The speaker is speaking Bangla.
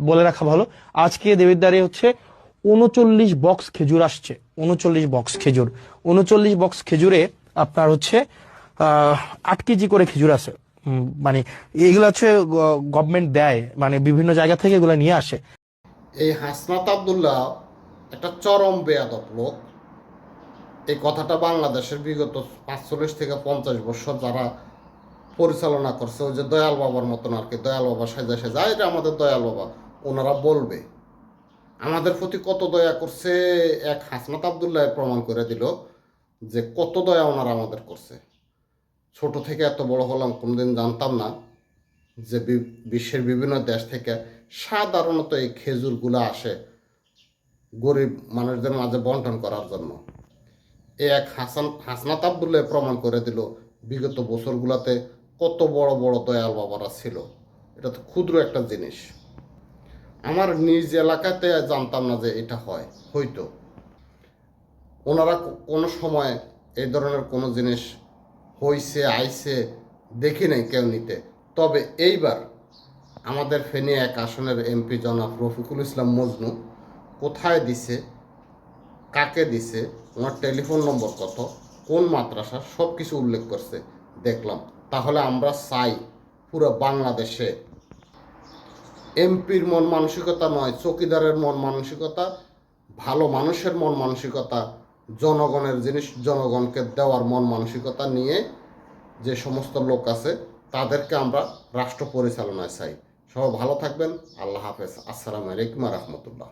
বলে রাখা ভালো, আজকে দেবিদ্বারে হচ্ছে 39 বক্স খেজুর আসছে। 39 বক্স খেজুর, 39 বক্স খেজুরে আপনার হচ্ছে 8 কেজি করে খেজুর আছে। মানে এগুলো হচ্ছে গভর্নমেন্ট দেয়, মানে বিভিন্ন জায়গা থেকে এগুলো নিয়ে আসে। এই হাসনাত আবদুল্লাহ একটা চরম বেয়াদব লোক। এই কথাটা বাংলাদেশের বিগত 45 থেকে 50 বছর যারা পরিচালনা করছে, ওই যে দয়াল বাবার মতন আর কি, দয়াল বাবা সেজা সেজা এটা আমাদের দয়াল বাবা, ওনারা বলবে আমাদের প্রতি কত দয়া করছে। এক হাসনাত আবদুল্লাহ প্রমাণ করে দিল যে কত দয়া ওনারা আমাদের করছে। ছোট থেকে এত বড় হলাম, কোনোদিন জানতাম না যে বিশ্বের বিভিন্ন দেশ থেকে সাধারণত এই খেজুরগুলো আসে গরিব মানুষদের মাঝে বন্টন করার জন্য। এই এক হাসনাত আবদুল্লাহ প্রমাণ করে দিল বিগত বছরগুলোতে কত বড় বড় দয়াল বাবারা ছিল। এটা তো ক্ষুদ্র একটা জিনিস, আমার নিজ এলাকাতে জানতাম না যে এটা হয়। হয়তো ওনারা কোনো সময় এই ধরনের কোনো জিনিস হইছে আইছে দেখি নাই কেউ নিতে। তবে এইবার আমাদের ফেনী 1 আসনের এমপি জনাব রফিকুল ইসলাম মজনু কোথায় দিছে, কাকে দিছে, ওনার টেলিফোন নম্বর কত, কোন মাদ্রাসা, সব কিছু উল্লেখ করছে দেখলাম। তাহলে আমরা চাই পুরো বাংলাদেশে এমপির মন মানসিকতা নয়, চৌকিদারের মন মানসিকতা, ভালো মানুষের মন মানসিকতা, জনগণের জিনিস জনগণকে দেওয়ার মন মানসিকতা নিয়ে যে সমস্ত লোক আছে তাদেরকে আমরা রাষ্ট্র পরিচালনায় চাই। সবাই ভালো থাকবেন। আল্লাহ হাফেজ। আসসালামু আলাইকুম রহমতুল্লাহ।